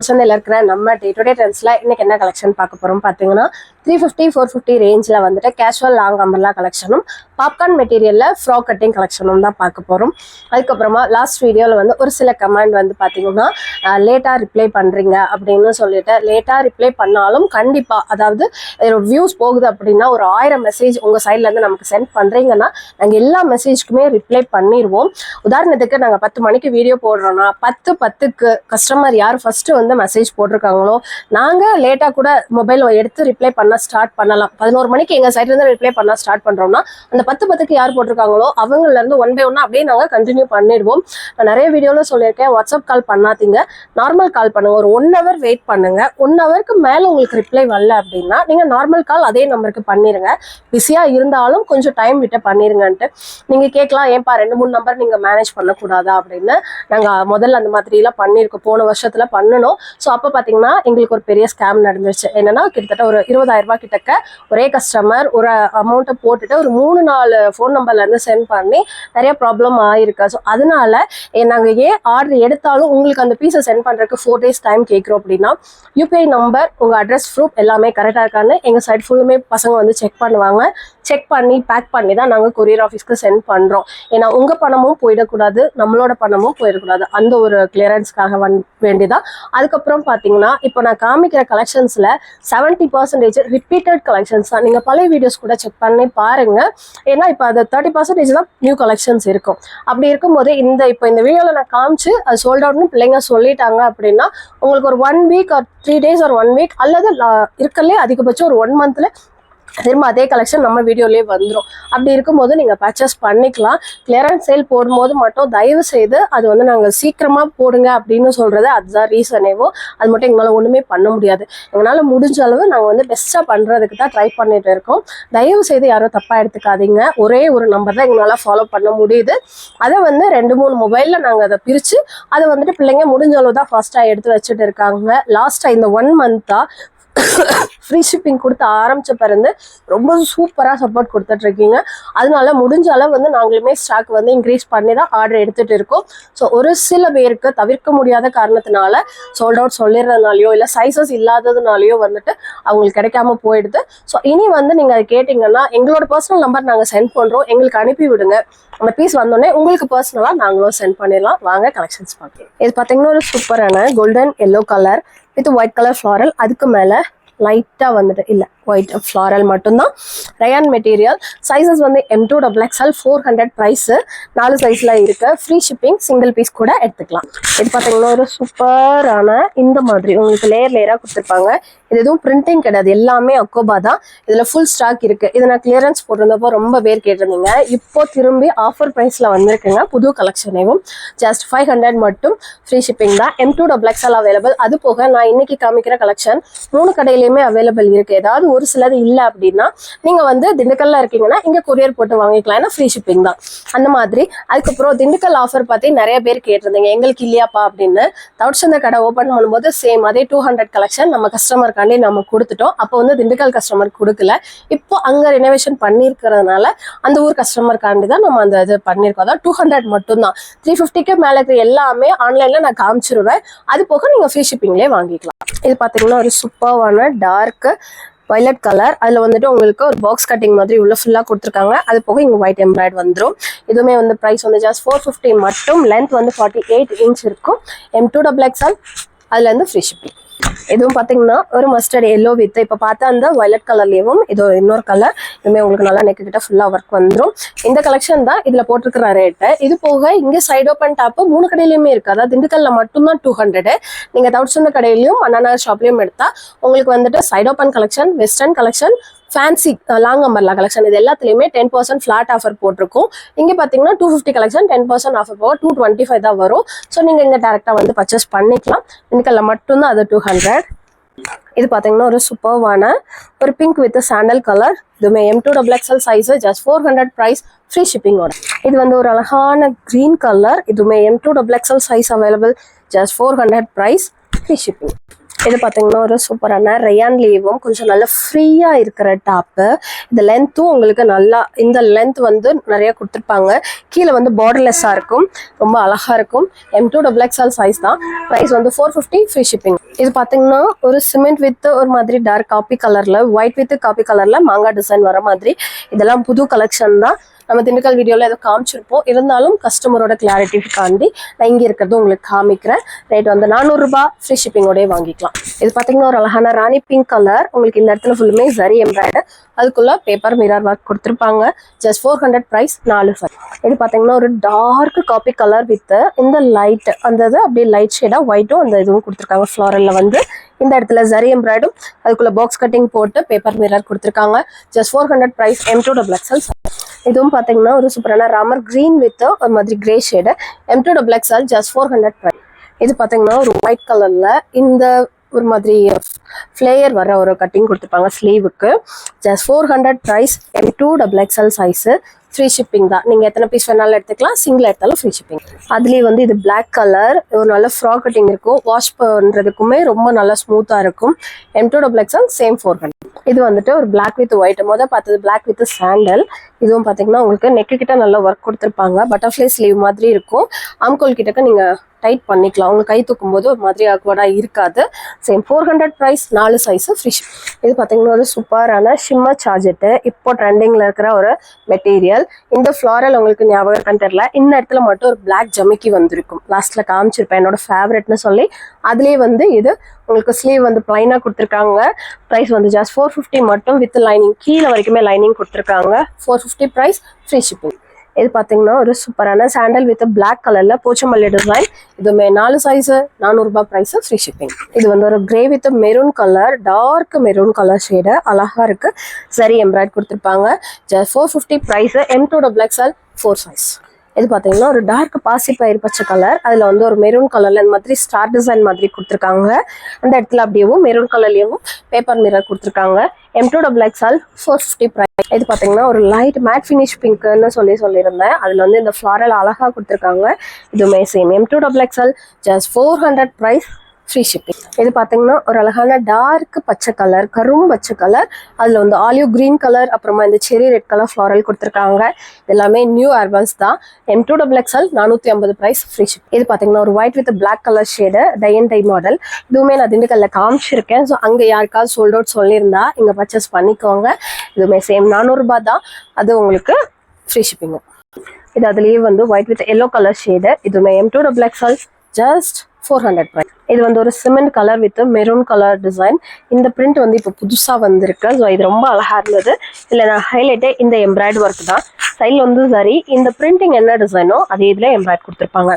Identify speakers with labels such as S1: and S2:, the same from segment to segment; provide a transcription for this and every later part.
S1: சந்தையில் இருக்கிற நம்ம டே டு டே ட்ரெண்ட்ஸ்ல இன்னைக்கு என்ன கலெக்ஷன் பார்க்க போறோம் பார்த்தீங்கன்னா 350 450 ரேஞ்சில் வந்துட்டு கேஷுவல் லாங் அம்பர்லா கலெக்ஷனும் பாப்கார்ன் மெட்டீரியல்ல ஃப்ராக் கட்டிங் கலெக்ஷனும் தான் பார்க்க போறோம். அதுக்கப்புறமா லாஸ்ட் வீடியோவில் வந்து ஒரு சில கமெண்ட் வந்து பார்த்தீங்கன்னா லேட்டாக ரிப்ளை பண்ணுறீங்க அப்படின்னு சொல்லிட்டு, லேட்டாக ரிப்ளை பண்ணாலும் கண்டிப்பாக அதாவது வியூஸ் போகுது அப்படின்னா ஒரு 1000 மெசேஜ் உங்கள் சைட்லேருந்து நமக்கு சென்ட் பண்ணுறீங்கன்னா நாங்கள் எல்லா மெசேஜ்க்குமே ரிப்ளை பண்ணிடுவோம். உதாரணத்துக்கு நாங்கள் 10 மணிக்கு வீடியோ போடுறோன்னா 10:10க்கு கஸ்டமர் யார் ஃபஸ்ட்டு வந்து மெசேஜ் போட்டிருக்காங்களோ நாங்கள் லேட்டாக கூட மொபைல் எடுத்து ரிப்ளை பண்ண ஸ்டார்ட் பண்ணலாம். 11 மணிக்கு எங்கள் சைட்லேருந்து ரிப்ளை பண்ண ஸ்டார்ட் பண்ணுறோம்னா அந்த 10:10க்கு யார் போட்டிருக்காங்களோ அவங்கலேருந்து 1 by 1 அப்படியே நாங்கள் கண்டினியூ பண்ணிடுவோம். நான் நிறைய வீடியோவில் சொல்லியிருக்கேன், வாட்ஸ்அப் கால் பண்ணாதீங்க, நார்மல் கால் பண்ணுங்கள், ஒரு 1 hour வெயிட் பண்ணுங்கள். 1 hourக்கு மேலே உங்களுக்கு ரிப்ளை வரல அப்படின்னா நீங்கள் நார்மல் கால் அதே நம்பருக்கு பண்ணிடுங்க. பிஸியாக இருந்தாலும் கொஞ்சம் டைம் விட்டு பண்ணிடுங்கன்ட்டு. நீங்கள் கேட்கலாம், ஏன்பா 2-3 நம்பர் நீங்கள் மேனேஜ் பண்ணக்கூடாதா அப்படின்னு. நாங்கள் முதல்ல அந்த மாதிரிலாம் பண்ணியிருக்கோம், போன வருஷத்தில் பண்ணணும். ஸோ அப்போ பார்த்தீங்கன்னா எங்களுக்கு ஒரு பெரிய ஸ்கேம் நடந்துருச்சு. என்னன்னா கிட்டத்தட்ட ஒரு 20,000 ரூபாய் கிட்டக்க ஒரே கஸ்டமர் ஒரு அமௌண்ட்டை போட்டுட்டு ஒரு 3-4 ஃபோன் நம்பர்லேருந்து சென்ட் பண்ணி நிறைய ப்ராப்ளம் ஆயிருக்கு. ஸோ அதனால நாங்கள் ஏன் ஆர்டர் எடுத்தாலும் உங்களுக்கு அந்த பீஸை சென்ட் பண்ணுறதுக்கு 4 days டைம் கேட்குறோம் அப்படின்னா, யூபிஐ நம்பர் உங்கள் அட்ரஸ் ப்ரூஃப் எல்லாமே கரெக்டாக இருக்கான்னு எங்கள் சைட் ஃபுல்லுமே பசங்க வந்து செக் பண்ணுவாங்க. செக் பண்ணி பேக் பண்ணி தான் நாங்கள் கொரியர் ஆஃபீஸ்க்கு சென்ட் பண்ணுறோம். ஏன்னா உங்கள் பணமும் போயிடக்கூடாது, நம்மளோட பணமும் போயிடக்கூடாது, அந்த ஒரு கிளியரன்ஸ்க்காக வேண்டிதான். அதுக்கப்புறம் பார்த்தீங்கன்னா இப்போ நான் காமிக்கிற கலெக்ஷன்ஸில் 70% ரிப்பீட்டட் கலெக்ஷன்ஸ் தான். நீங்கள் பழைய வீடியோஸ் கூட செக் பண்ணி பாருங்கள். ஏன்னா இப்போ அது 30% தான் நியூ கலெக்ஷன்ஸ் இருக்கும். அப்படி இருக்கும்போது இப்போ இந்த வீடியோவில் நான் காமிச்சு அது சோல்ட் அவுட்னு பிள்ளைங்க சொல்லிட்டாங்க அப்படின்னா உங்களுக்கு ஒரு 1 week or 3 days or 1 week அல்லது இருக்கலே அதிகபட்சம் ஒரு 1 monthல திரும்ப அதே கலெக்ஷன் நம்ம வீடியோலேயே வந்துடும். அப்படி இருக்கும்போது நீங்கள் பர்ச்சேஸ் பண்ணிக்கலாம். கிளியரன்ஸ் சேல் போடும்போது மட்டும் தயவு செய்து அது வந்து நாங்கள் சீக்கிரமாக போடுங்க அப்படின்னு சொல்கிறது அதுதான் ரீசனேவோ. அது மட்டும் எங்களால் ஒன்றுமே பண்ண முடியாது. எங்களால் முடிஞ்ச அளவு நாங்கள் வந்து பெஸ்ட்டாக பண்ணுறதுக்கு தான் ட்ரை பண்ணிட்டு இருக்கோம். தயவு செய்து யாரும் தப்பாக எடுத்துக்காதீங்க. ஒரே ஒரு நம்பர் தான் எங்களால் ஃபாலோ பண்ண முடியுது. அதை வந்து 2-3 மொபைலில் நாங்கள் அதை பிரித்து அதை வந்துட்டு பிள்ளைங்க முடிஞ்ச அளவு தான் ஃபாஸ்ட்டாக எடுத்து வச்சுட்டு இருக்காங்க. லாஸ்ட்டாக இந்த 1 month ஃப்ரீ ஷிப்பிங் கொடுத்து ஆரம்பிச்ச பிறந்து ரொம்ப சூப்பராக சப்போர்ட் கொடுத்துட்டு இருக்கீங்க. அதனால முடிஞ்ச அளவு வந்து நாங்களுமே ஸ்டாக் வந்து இன்க்ரீஸ் பண்ணி தான் ஆர்டர் எடுத்துட்டு இருக்கோம். ஸோ ஒரு சில பேருக்கு தவிர்க்க முடியாத காரணத்தினால சோல்ட் அவுட் சொல்லிடுறதுனாலையோ இல்லை சைஸஸ் இல்லாததுனாலையோ வந்துட்டு அவங்களுக்கு கிடைக்காம போயிடுது. ஸோ இனி வந்து நீங்கள் அதை கேட்டிங்கன்னா எங்களோட பர்சனல் நம்பர் நாங்கள் சென்ட் பண்ணுறோம், எங்களுக்கு அனுப்பி விடுங்க. அந்த பீஸ் வந்தோடனே உங்களுக்கு பர்சனலாக நாங்களும் சென்ட் பண்ணிடலாம். வாங்க கலெக்ஷன்ஸ் பார்க்கலாம். இது பார்த்தீங்கன்னா ஒரு சூப்பரான golden yellow colour with white colour floral, அதுக்கு மேலே லைட்டாக வந்துட்டு இல்லை ஒயிட் ஃப்ளாரல் மட்டும்தான். ரயான் மெட்டீரியல், சைஸஸ் வந்து M2XXL 400 ப்ரைஸு, 4 சைஸில் இருக்குது. ஃப்ரீ ஷிப்பிங், சிங்கிள் பீஸ் கூட எடுத்துக்கலாம். இது பார்த்தீங்கன்னா ஒரு சூப்பரான இந்த மாதிரி உங்களுக்கு லேயராக கொடுத்துருப்பாங்க. இது எதுவும் பிரிண்டிங் கிடையாது, எல்லாமே அக்கோபா தான். இதில் ஃபுல் ஸ்டாக் இருக்குது. இதை நான் கிளியரன்ஸ் போட்டிருந்தப்போ ரொம்ப பேர் கேட்டிருந்தீங்க. இப்போ திரும்பி ஆஃபர் ப்ரைஸில் வந்திருக்குங்க புது கலெக்ஷனேவும். ஜஸ்ட் 500 மட்டும், ஃப்ரீ ஷிப்பிங் தான். M2XXL available. அது போக நான் இன்னைக்கு காமிக்கிற கலெக்ஷன் 3 கடையிலையுமே அவைலபிள் இருக்குது. ஏதாவது ஒரு சிலது இல்லை அப்படின்னா நீங்கள் வந்து திண்டுக்கல்ல இருக்கீங்கன்னா இங்கே கொரியர் போட்டு வாங்கிக்கலாம், ஏன்னா ஃப்ரீ ஷிப்பிங் தான் அந்த மாதிரி. அதுக்கப்புறம் திண்டுக்கல் ஆஃபர் பற்றி நிறைய பேர் கேட்டிருந்தீங்க, எங்களுக்கு இல்லையாப்பா அப்படின்னு. தவுட்சந்த கடை ஓப்பன் பண்ணும்போது சேம் அதே 200 கலெக்ஷன் நம்ம கஸ்டமருக்காண்டி நம்ம கொடுத்துட்டோம். அப்போ வந்து திண்டுக்கல் கஸ்டமருக்கு கொடுக்கல. இப்போ அங்கே ரெனோவேஷன் பண்ணியிருக்கிறதுனால அந்த ஊர் கஸ்டமருக்காண்டி தான் நம்ம அந்த இது பண்ணியிருக்கோம். அதான் 200 மட்டும்தான். 350க்கு மேலே இருக்கிற எல்லாமே ஆன்லைனில் நான் காமிச்சிருவேன். அது போக நீங்கள் ஃப்ரீ ஷிப்பிங்லேயே வாங்கிக்கலாம். இது பார்த்தீங்கன்னா ஒரு சூப்பரான டார்க் வயலட் கலர், அதில் வந்துட்டு உங்களுக்கு ஒரு பாக்ஸ் கட்டிங் மாதிரி உள்ள ஃபுல்லாக கொடுத்துருக்காங்க. அது போக இங்கே ஒயிட் எம்ப்ராய்டு வந்துடும். இதுவுமே வந்து ப்ரைஸ் வந்து ஜஸ்ட் 450 மட்டும். லென்த் வந்து 48 inch இருக்கும். M2XXL, அதுலேருந்து ஃப்ரீ ஷிப்பிங். இதுவும் பார்த்தீங்கன்னா ஒரு மஸ்டர்ட் எல்லோ வித் இப்போ பார்த்தா அந்த வயலட் கலர்லேயும் இது இன்னொரு கலர். இதுவுமே உங்களுக்கு நல்லா நெக்கு கிட்ட ஃபுல்லாக ஒர்க் வந்துடும். இந்த கலெக்ஷன் தான் இதில் போட்டிருக்கிற ரேட்டு. இது போக இங்கே சைட் ஓப்பன் டாப்பு 3 கடையிலையுமே இருக்குது. அதாவது திண்டுக்கல்ல மட்டும்தான் 200. நீங்கள் தவுட்சந்த கடையிலையும் அண்ணா ஷாப்லையும் எடுத்தால் உங்களுக்கு வந்துட்டு side open collection, western collection, fancy long umbrella collection, இது எல்லாத்துலேயுமே 10% ஃப்ளாட் ஆஃபர் போட்டிருக்கும். இங்கே பார்த்தீங்கன்னா 250 கலெக்ஷன் 10% ஆஃபர் போக 225 தான் வரும். ஸோ நீங்கள் இங்கே டேரெக்டாக வந்து பர்ச்சேஸ் பண்ணிக்கலாம். திண்டுக்கல்ல மட்டும்தான் அது 200. இது பார்த்தீங்கன்னா ஒரு சூப்பர்வான ஒரு பிங்க் வித் சாண்டல் கலர். இதுவுமே M2XXL size, just 400 price, free ஷிப்பிங்கோட. இது வந்து ஒரு அழகான க்ரீன் கலர். இதுவுமே M2XXL size available, just 400 price, free shipping. இது பார்த்தீங்கன்னா ஒரு சூப்பரான ரயான் லீவும் கொஞ்சம் நல்லா ஃப்ரீயாக இருக்கிற டாப்பு. இந்த லென்த்தும் உங்களுக்கு நல்லா இந்த லென்த் வந்து நிறைய கொடுத்துருப்பாங்க. கீழே வந்து பார்டர்லெஸ்ஸாக இருக்கும், ரொம்ப அழகாக இருக்கும். M2XXL சைஸ் தான். ப்ரைஸ் வந்து 450 ஃப்ரீ ஷிப்பிங். இது பார்த்தீங்கன்னா ஒரு சிமெண்ட் வித் ஒரு மாதிரி டார்க் காப்பி கலரில், ஒயிட் வித் காப்பி கலரில் மாங்காய் டிசைன் வர மாதிரி. இதெல்லாம் புது கலெக்ஷன் தான். நம்ம திண்டுக்கல் வீடியோவில் ஏதோ காமிச்சிருப்போம், இருந்தாலும் கஸ்டமரோட கிளாரிட்டிக்காண்டி நான் இங்கே இருக்கிறது உங்களுக்கு காமிக்கிறேன். ரேட் வந்து 400 ரூபாய், ஃப்ரீ ஷிப்பிங்கோடய வாங்கிக்கலாம். இது பார்த்தீங்கன்னா ஒரு அழகான ராணி பிங்க் கலர். உங்களுக்கு இந்த இடத்துல ஃபுல்லுமே சரி எம்ப்ராய்டர், அதுக்குள்ள பேப்பர் மிரர் ஒர்க் கொடுத்துருப்பாங்க. ஜஸ்ட் 400 ப்ரைஸ் 4 இது பார்த்தீங்கன்னா ஒரு டார்க் காப்பி கலர் வித் இந்த லைட் அந்த இது அப்படியே லைட் ஷேடாக ஒயிட்டும் அந்த இதுவும் கொடுத்துருக்காங்க. ஃப்ளாரலில் வந்து இந்த இடத்துல ஜரி எம்ப்ராய்டும் அதுக்குள்ள பாக்ஸ் கட்டிங் போட்டு பேப்பர் மிரர் கொடுத்துருக்காங்க. Just 400 price M2XXL. இதுவும் பார்த்தீங்கன்னா ஒரு சூப்பரான ராமர் கிரீன் வித் ஒரு மாதிரி grey shade. M2XXL just 400 price. இது பார்த்தீங்கன்னா ஒரு ஒயிட் கலர்ல இந்த ஒரு மாதிரி ஃப்ளேயர் வர ஒரு கட்டிங் கொடுத்துருப்பாங்க ஸ்லீவுக்கு. Just 400 price. M2XXL size, free shipping தான். நீங்கள் எத்தனை பீஸ் வேணாலும் எடுத்துக்கலாம், சிங்கிள் எடுத்தாலும் ஃப்ரீ ஷிப்பிங். அதுலேயே வந்து இது பிளாக் கலர், ஒரு நல்ல ஃப்ராக் கட்டிங் இருக்கும், வாஷ் பண்ணுறதுக்குமே ரொம்ப நல்லா ஸ்மூத்தாக இருக்கும். M2XXL same 400. இது வந்துட்டு ஒரு பிளாக் வித் ஒயிட். பார்த்தது பிளாக் வித் சாண்டல். இதுவும் பார்த்தீங்கன்னா உங்களுக்கு நெக்கு கிட்ட நல்லா ஒர்க் கொடுத்துருப்பாங்க. பட்டர்ஃப்ளை ஸ்லீவ் மாதிரி இருக்கும். ஆம்கோல் கிட்டக்க நீங்கள் டைட் பண்ணிக்கலாம். உங்க கை தூக்கும் போது ஒரு மாதிரி ஆக்வர்டாக இருக்காது. Same 400 price, 4 size free. இது பார்த்தீங்கன்னா ஒரு சூப்பரான ஷிம்மர் சார்ஜெட்டு, இப்போ ட்ரெண்டிங்கில் இருக்கிற ஒரு மெட்டீரியல். இந்த ஃப்ளாரல் உங்களுக்கு ஞாபகம் இருக்கான்னு தெரியல, இந்த இடத்துல மட்டும் ஒரு பிளாக் ஜமிக்கி வந்திருக்கும். லாஸ்ட்டில் காமிச்சிருப்பேன் என்னோட ஃபேவரெட்னு சொல்லி. அதுலேயே வந்து இது உங்களுக்கு ஸ்லீவ் வந்து பிளைனாக கொடுத்துருக்காங்க. ப்ரைஸ் வந்து ஜஸ்ட் 450 மட்டும் வித் லைனிங். கீழே வரைக்குமே லைனிங் கொடுத்துருக்காங்க. 450 ப்ரைஸ், ஃப்ரீ ஷிப்பிங். இது பார்த்தீங்கன்னா ஒரு சூப்பரான சாண்டல் வித் பிளாக் கலரில் போச்சமல்லி டிசைன். இதுவுமே 4 சைஸு, 400 ரூபாய் ப்ரைஸு, ஃப்ரீ ஷிப்பிங். இது வந்து ஒரு grey with maroon colour, dark maroon colour shade, அழகாக இருக்குது. சரி எம்ப்ராய்ட் கொடுத்துருப்பாங்க. Just 450 price. M2XXL 4 size. இது பார்த்தீங்கன்னா ஒரு டார்க் பாசிப்பயிர் பச்சை கலர், அதில் வந்து ஒரு மெரூன் கலரில் இந்த மாதிரி ஸ்டார் டிசைன் மாதிரி கொடுத்துருக்காங்க. அந்த இடத்துல அப்படியேவும் மெரூன் கலர்லேயும் பேப்பர் மிரர் கொடுத்துருக்காங்க. M2XXL 450 price. இது பார்த்தீங்கன்னா ஒரு லைட் மேட் ஃபினிஷ் பிங்க்னு சொல்லியிருந்தேன். அதில் வந்து இந்த ஃப்ளாரல் அழகாக கொடுத்துருக்காங்க. இதுவுமே same M2XXL just 400 price, free shipping. இது பார்த்தீங்கன்னா ஒரு அழகான டார்க் பச்சை கலர், கரும் பச்சை கலர், அதில் வந்து ஆலிவ் கிரீன் கலர், அப்புறமா இந்த செரி ரெட் கலர் ஃப்ளாரல் கொடுத்துருக்காங்க. இது எல்லாமே நியூ அர்பன்ஸ் தான். M2XXL 450 price, free ship. இது பார்த்தீங்கன்னா ஒரு white with black colour shade, tie and dye model. இதுவுமே நான் திண்டுக்கல்ல காமிச்சிருக்கேன். ஸோ அங்கே யாருக்காவது சோல்ட் அவுட் சொல்லியிருந்தா இங்கே பர்ச்சேஸ் பண்ணிக்கோங்க. இதுவுமே சேம் 400 ரூபாய் தான். அது உங்களுக்கு ஃப்ரீ ஷிப்பிங்கும். இது அதுலேயே வந்து white with yellow colour shade. இதுவுமே M2XXL ஜஸ்ட் 400 ப்ரைஸ். இது வந்து ஒரு cement colour with maroon colour design. இந்த பிரிண்ட் வந்து இப்போ புதுசாக வந்திருக்கு. ஸோ இது ரொம்ப அழகாக இருந்தது. இல்லை நான் ஹைலைட்டே இந்த எம்ப்ராய்டு ஒர்க் தான். சைடில் வந்து சரி, இந்த பிரிண்டிங் என்ன டிசைனோ அதே இதில் எம்ப்ராய்ட் கொடுத்துருப்பாங்க.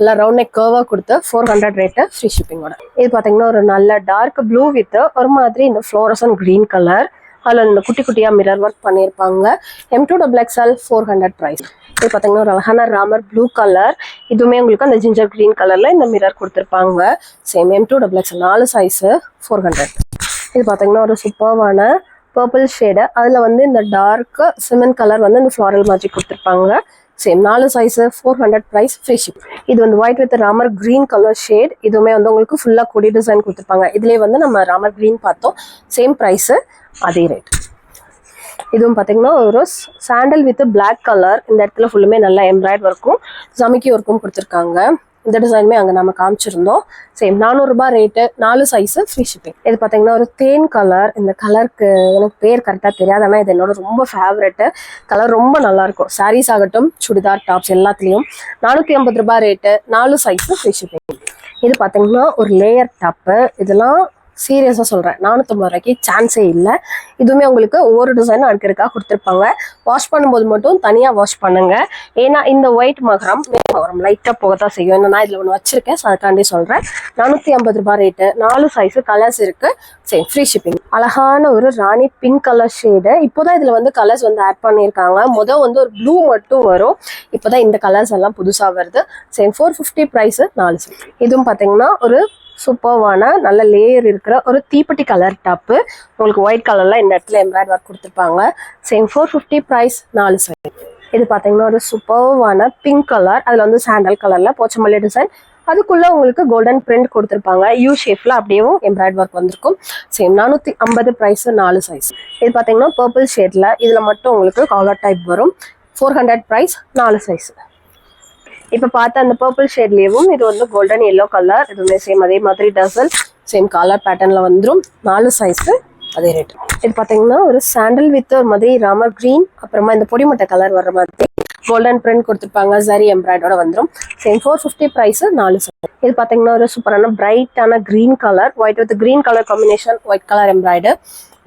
S1: எல்லாம் ரவுண்ட் நெக் கர்வாக கொடுத்து 400 ரேட்டு, ஃப்ரீ ஷிப்பிங்கோட. இது பார்த்தீங்கன்னா ஒரு நல்ல டார்க் ப்ளூ வித் ஒரு மாதிரி இந்த ஃப்ளோரசன் கிரீன் கலர், அதில் இந்த குட்டி குட்டியாக மிரர் ஒர்க் பண்ணியிருப்பாங்க. M2XXL 400 price. இது பார்த்தீங்கன்னா ஒரு அழகான ராமர் ப்ளூ கலர். இதுவுமே உங்களுக்கு அந்த ஜிஞ்சர் கிரீன் கலரில் இந்த மிரர் கொடுத்துருப்பாங்க. Same M2XXL 4 size, 400. இது பார்த்தீங்கன்னா ஒரு சூப்பர்வான பர்பிள் ஷேடு, அதில் வந்து இந்த டார்க் சிமெண்ட் கலர் வந்து இந்த ஃப்ளாரல் மாதிரி கொடுத்துருப்பாங்க. Same 4 size, 400 price, free ship. இது வந்து white with Ramar green colour shade. இதுவுமே வந்து உங்களுக்கு ஃபுல்லாக கொடி டிசைன் கொடுத்துருப்பாங்க. இதுலேயே வந்து நம்ம ராமர் கிரீன் பார்த்தோம். சேம் ப்ரைஸு, அதே ரேட். இதுவும் பார்த்தீங்கன்னா ஒரு சாண்டல் வித் பிளாக் கலர். இந்த இடத்துல ஃபுல்லுமே நல்லா எம்ப்ராய்ட் ஒர்க்கும் ஜமிக்கி ஒர்க்கும் கொடுத்துருக்காங்க. இந்த டிசைனுமே அங்கே நம்ம காமிச்சிருந்தோம். சேம் 400 ரூபாய் ரேட்டு, 4 சைஸு, ஃப்ரீ ஷிப்பிங். இது பார்த்தீங்கன்னா ஒரு தேன் கலர். இந்த கலருக்கு எனக்கு பேர் கரெக்டாக தெரியாது, ஆனால் இது என்னோட ரொம்ப ஃபேவரெட்டு கலர். ரொம்ப நல்லாயிருக்கும். சாரீஸ் ஆகட்டும், சுடிதார், டாப்ஸ் எல்லாத்துலேயும். 450 ரூபாய் ரேட்டு, 4 சைஸு, ஃப்ரீ ஷிப்பிங். இது பார்த்தீங்கன்னா ஒரு லேயர் டாப்பு. இதெல்லாம் சீரியஸாக சொல்கிறேன், 450 ரூபாய்க்கு சான்ஸே இல்லை. இதுவுமே உங்களுக்கு ஒவ்வொரு டிசைனும் அடுக்கிறதுக்காக கொடுத்துருப்பாங்க. வாஷ் பண்ணும்போது மட்டும் தனியாக வாஷ் பண்ணுங்க. ஏன்னா இந்த ஒயிட் மகரம் லைட்டாக போக தான் செய்யும். ஏன்னா நான் இதில் ஒன்று வச்சிருக்கேன், ஸோ அதுக்காண்டி சொல்கிறேன். 450 ரூபாய் ரேட்டு, 4 சைஸு, கலர்ஸ் இருக்குது. சரி, ஃப்ரீ ஷிப்பிங். அழகான ஒரு ராணி பிங்க் கலர் ஷேடு. இப்போதான் இதில் வந்து கலர்ஸ் வந்து ஆட் பண்ணியிருக்காங்க. வந்து ஒரு ப்ளூ மட்டும் வரும். இப்போதான் இந்த கலர்ஸ் எல்லாம் புதுசாக வருது. சரி, 450 ப்ரைஸு, 4 சைஸ். இதுவும் பார்த்தீங்கன்னா ஒரு சூப்பர்வான நல்ல லேயர் இருக்கிற ஒரு தீப்பெட்டி கலர் டாப்பு. உங்களுக்கு ஒயிட் கலர்ல இந்த இடத்துல எம்ப்ராய்டரி ஒர்க் கொடுத்துருப்பாங்க. Same 450 price, 4 size. இது பார்த்தீங்கன்னா ஒரு சூப்பர்வான பிங்க் கலர், அதில் வந்து சாண்டல் கலர்ல போச்சமல்லி டிசைன், அதுக்குள்ள உங்களுக்கு கோல்டன் பிரிண்ட் கொடுத்துருப்பாங்க. யூ ஷேப்ல அப்படியே எம்ப்ராய்டரி ஒர்க் வந்திருக்கும். Same 450 price, 4 size. இது பாத்தீங்கன்னா பர்பிள் ஷேட்ல இதுல மட்டும் உங்களுக்கு காலர் டைப் வரும். 400 பிரைஸ், 4 சைஸ். இப்போ பார்த்த அந்த பர்பிள் ஷேட்லேயும் இது வந்து கோல்டன் எல்லோ கலர், இதுவுமே சேம் அதே மாதிரி டசல் சேம் கலர் பேட்டர்னில் வந்துடும். 4 சைஸு, அதே ரேட். இது பார்த்தீங்கன்னா ஒரு சாண்டல் வித் மாதிரி ராமர் கிரீன், அப்புறமா இந்த பொடிமட்டை கலர் வர்ற மாதிரி கோல்டன் பிரிண்ட் கொடுத்துருப்பாங்க. சரி எம்ப்ராய்டரோட வந்துடும். Same 450 price, 4 size. இது பார்த்தீங்கன்னா ஒரு சூப்பரான பிரைட்டான green colour, white with green colour combination, white colour embroider.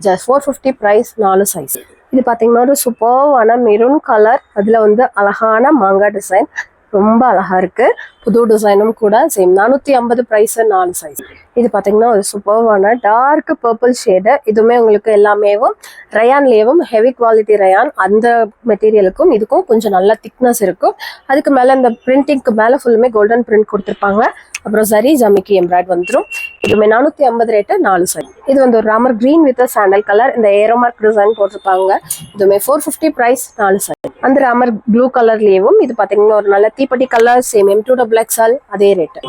S1: Just 450 price, 4 size. இது பார்த்தீங்கன்னா ஒரு சூப்பரான மெரூன் கலர், அதில் வந்து அழகான மாங்காய் டிசைன், ரொம்ப அழகா இருக்கு. புது டிசைனும் கூட. Same 450 price, 4 size. இது பாத்தீங்கன்னா ஒரு சூப்பர்வான டார்க் பர்பிள் ஷேடு. இதுவுமே உங்களுக்கு எல்லாமேவும் ரயான்லேயும் ஹெவி குவாலிட்டி ரயான். அந்த மெட்டீரியலுக்கும் இதுக்கும் கொஞ்சம் நல்ல திக்னஸ் இருக்கும். அதுக்கு மேல இந்த பிரிண்டிங்க்கு மேல ஃபுல்லுமே கோல்டன் பிரிண்ட் கொடுத்துருப்பாங்க. அப்புறம் சரி ஜமிக்கி எம்ப்ராய்ட் வந்துடும். இதுவுமே 450 ரேட்டு, 4 சைஸ். இது வந்து ஒரு Ramar green with sandal colour, இந்த ஏரோ மார்க் டிசைன் போட்டிருப்பாங்க. இதுவுமே 450 பிரைஸ், 4 சைஸ். அந்த ராமர் ப்ளூ கலர்லயும் இது பாத்தீங்கன்னா ஒரு நல்ல தீப்பெட்டி கலர், சேம் M2XL, அதே ரேட்டு.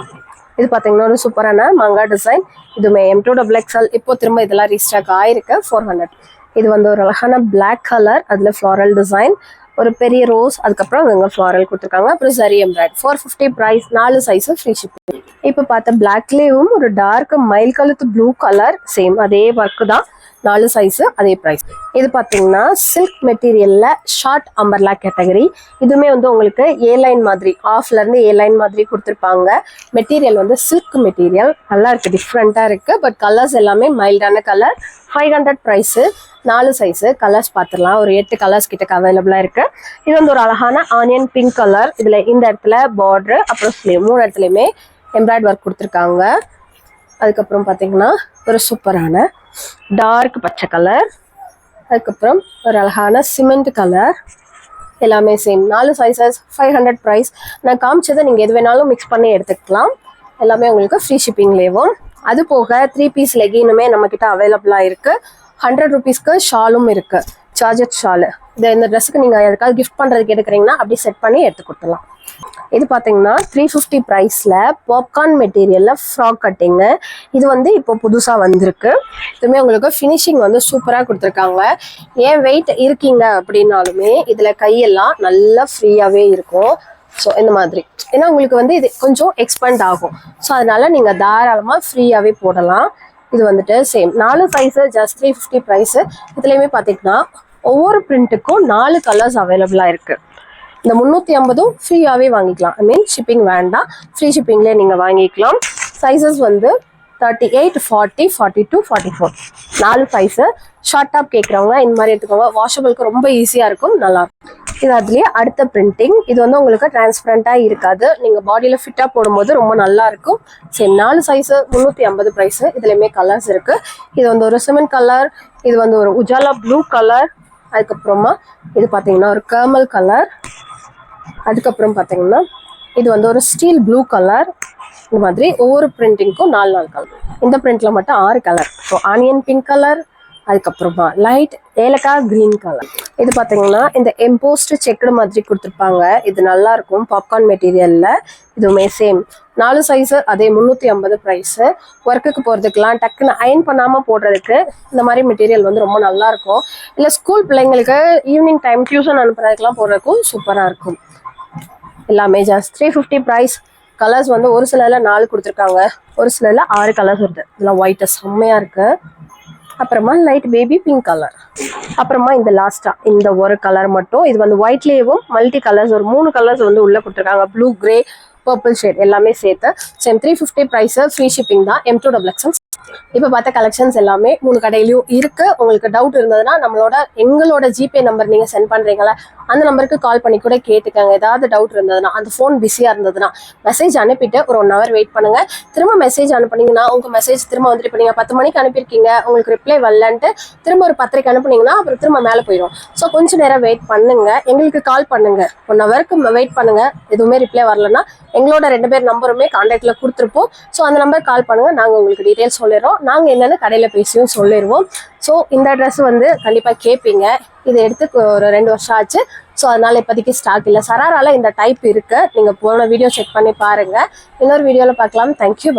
S1: இது பாத்தீங்கன்னா ஒரு சூப்பரான மங்கா டிசைன், இதுவுமே M2XL. இப்போ திரும்ப இதெல்லாம் ரீஸ்டாக் ஆயிருக்கு. 400. இது வந்து ஒரு அழகான பிளாக் கலர், அதுல ஃப்ளாரல் டிசைன், ஒரு பெரிய ரோஸ், அதுக்கப்புறம் அங்கே ஃப்ளாரல் கொடுத்துருக்காங்க. அப்புறம் சரி எம்ப்ராய்ட். 450 பிரைஸ், 4 சைஸ், ஃப்ரீ ஷிப்பிங். இப்போ பார்த்த பிளாக்லேயும் ஒரு டார்க் மயில் கழுத்து ப்ளூ கலர், சேம் அதே ஒர்க்கு தான், 4 சைஸ், அதே ப்ரைஸ். இது பார்த்தீங்கன்னா சில்க் மெட்டீரியல்ல ஷார்ட் அம்பர்லா கேட்டகரி. இதுவுமே வந்து உங்களுக்கு ஏ லைன் மாதிரி, ஆஃப்ல இருந்து ஏ லைன் மாதிரி கொடுத்துருப்பாங்க. மெட்டீரியல் வந்து சில்க் மெட்டீரியல், நல்லா இருக்கு, டிஃப்ரெண்டா இருக்கு. பட் கலர்ஸ் எல்லாமே மைல்டான கலர். 500 price, 4 size. கலர்ஸ் பார்த்துடலாம். ஒரு 8 கலர்ஸ் கிட்ட அவைலபிளா இருக்கு. இது வந்து ஒரு அழகான ஆனியன் பிங்க் கலர். இதுல இந்த இடத்துல பார்டர், அப்புறம் ஸ்லீவ் 3 இடத்துலயுமே எம்ப்ராய்டரி ஒர்க் கொடுத்துருக்காங்க. அதுக்கப்புறம் பார்த்தீங்கன்னா ஒரு சூப்பரான டார்க் பச்சை கலர், அதுக்கப்புறம் ஒரு அழகான சிமெண்ட் கலர். எல்லாமே சேம், 4 சைஸஸ், 500 ப்ரைஸ். நான் காமிச்சதை நீங்கள் எது வேணாலும் மிக்ஸ் பண்ணி எடுத்துக்கலாம். எல்லாமே உங்களுக்கு ஃப்ரீ ஷிப்பிங்லேயும். அது போக 3 பீஸ் லெகினுமே நம்மக்கிட்ட அவைலபிளாக இருக்குது. 100 ருபீஸ்க்கு ஷாலும் இருக்குது, சார்ஜட் ஷாலு. இந்த ட்ரெஸ்ஸுக்கு நீங்கள் எதுக்காவது கிஃப்ட் பண்ணுறதுக்கு எடுக்கிறீங்கன்னா அப்படி செட் பண்ணி எடுத்து கொடுத்துடலாம். இது பார்த்தீங்கன்னா 350 ப்ரைஸில் பாப்கார்ன் மெட்டீரியலில் ஃப்ராக் கட்டிங்கு. இது வந்து இப்போ புதுசாக வந்திருக்கு. இதுவுமே உங்களுக்கு ஃபினிஷிங் வந்து சூப்பராக கொடுத்துருக்காங்க. ஏன் வெயிட் இருக்கீங்க அப்படின்னாலுமே இதில் கையெல்லாம் நல்லா ஃப்ரீயாகவே இருக்கும். ஸோ இந்த மாதிரி, ஏன்னா உங்களுக்கு வந்து இது கொஞ்சம் எக்ஸ்பெண்ட் ஆகும். ஸோ அதனால நீங்கள் தாராளமாக ஃப்ரீயாகவே போடலாம். இது வந்துட்டு சேம் 4 சைஸு, ஜஸ்ட் 350 ப்ரைஸு. இதுலேயுமே பார்த்தீங்கன்னா ஒவ்வொரு பிரிண்ட்டுக்கும் 4 கலர்ஸ் அவைலபிளாக இருக்குது. இந்த 350 ஃப்ரீயாகவே வாங்கிக்கலாம். ஐ மீன் ஷிப்பிங் வேண்டாம், ஃப்ரீ ஷிப்பிங்லேயே நீங்கள் வாங்கிக்கலாம். சைஸஸ் வந்து 38, 40, 42, 44, 4 சைஸு. ஷார்ட் டாப் கேட்குறவங்க இந்த மாதிரி எடுத்துக்கோங்க. வாஷபிளுக்கு ரொம்ப ஈஸியாக இருக்கும், நல்லாயிருக்கும். இது அதுலேயே அடுத்த பிரிண்டிங். இது வந்து உங்களுக்கு டிரான்ஸ்பரண்ட்டாக இருக்காது, நீங்கள் பாடியில் ஃபிட்டாக போடும்போது ரொம்ப நல்லா இருக்கும். சரி, 4 சைஸு, 350 ப்ரைஸு. இதுலேயுமே கலர்ஸ் இருக்குது. இது வந்து ஒரு சிமெண்ட் கலர், இது வந்து ஒரு உஜாலா ப்ளூ கலர், அதுக்கப்புறமா இது பார்த்தீங்கன்னா ஒரு கர்மல் கலர், அதுக்கப்புறம் பார்த்தீங்கன்னா இது வந்து ஒரு ஸ்டீல் ப்ளூ கலர். இந்த மாதிரி ஒவ்வொரு பிரிண்டிங்க்கும் 4 கலர். இந்த பிரிண்ட்ல மட்டும் 6 colour. So onion pink colour, அதுக்கப்புறமா லைட் ஏலக்காய் கிரீன் கலர். இது பார்த்தீங்கன்னா இந்த எம்போஸ்ட் செக்குடு மாதிரி கொடுத்துருப்பாங்க. இது நல்லா இருக்கும், பாப்கார்ன் மெட்டீரியல்ல. இதுவுமே சேம் 4 சைஸு, அதே 350 ப்ரைஸு. ஒர்க்குக்கு போகிறதுக்கெலாம் டக்குன்னு அயன் பண்ணாமல் போடுறதுக்கு இந்த மாதிரி மெட்டீரியல் வந்து ரொம்ப நல்லா இருக்கும். இல்லை ஸ்கூல் பிள்ளைங்களுக்கு ஈவினிங் டைம் டியூஷன் அனுப்புறதுக்கெலாம் போடுறதுக்கும் சூப்பராக இருக்கும். எல்லாமே ஜஸ்ட் 350 ப்ரைஸ். கலர்ஸ் வந்து ஒரு சிலரில் 4 கொடுத்துருக்காங்க, ஒரு சிலரில் 6 கலர்ஸ் வருது. இதெல்லாம் ஒயிட்டு செம்மையாக இருக்குது. அப்புறமா லைட் பேபி பிங்க் கலர். அப்புறமா இந்த லாஸ்டா இந்த ஒரு கலர் மட்டும், இது வந்து ஒயிட்லேயும் மல்டி கலர்ஸ், ஒரு 3 கலர்ஸ் வந்து உள்ள கொடுத்துருக்காங்க. ப்ளூ, கிரே, பர்பிள் ஷேட் எல்லாமே சேர்த்து. சேம் 350 ப்ரைஸ், ஃப்ரீ ஷிப்பிங் தான். M2XL. இப்போ பார்த்த கலெக்ஷன்ஸ் எல்லாமே 3 கடையிலையும் இருக்கு. உங்களுக்கு டவுட் இருந்ததுன்னா எங்களோட ஜிபே நம்பர் நீங்க சென்ட் பண்றீங்களா, அந்த நம்பருக்கு கால் பண்ணி கூட கேட்டுக்கங்க. ஏதாவது டவுட் இருந்ததுன்னா, அந்த ஃபோன் பிஸியா இருந்ததுன்னா மெசேஜ் அனுப்பிட்டு ஒரு 1 hour வெயிட் பண்ணுங்க. திரும்ப மெசேஜ் அனுப்புனீங்கன்னா உங்க மெசேஜ் திரும்ப வந்துட்டு, இப்போ நீங்க 10 மணிக்கு அனுப்பியிருக்கீங்க, உங்களுக்கு ரிப்ளை வரலன்ட்டு திரும்ப ஒரு 10:30 அனுப்புனீங்கன்னா அப்புறம் திரும்ப மேலே போயிடும். ஸோ கொஞ்சம் நேரம் வெயிட் பண்ணுங்க, எங்களுக்கு கால் பண்ணுங்க. 1 hourக்கு வெயிட் பண்ணுங்க. எதுவுமே ரிப்ளை வரலன்னா எங்களோட 2 பேர் நம்பருமே கான்டாக்ட்ல கொடுத்துருப்போம். ஸோ அந்த நம்பர் கால் பண்ணுங்க, நாங்கள் உங்களுக்கு டீட்டெயில்ஸ் சொல்லிடுறோம். நாங்கள் என்னென்னு கடையில் பேசியும் சொல்லிடுவோம். ஸோ இந்த ட்ரெஸ் வந்து கண்டிப்பாக கேட்பீங்க, இது எடுத்து ஒரு 2 வருஷம் ஆச்சு. ஸோ அதனால இப்போதைக்கு ஸ்டாக் இல்லை. சராரால இந்த டைப் இருக்கு, நீங்கள் போன வீடியோ செக் பண்ணி பாருங்க. இன்னொரு வீடியோவில் பார்க்கலாம். தேங்க்யூ.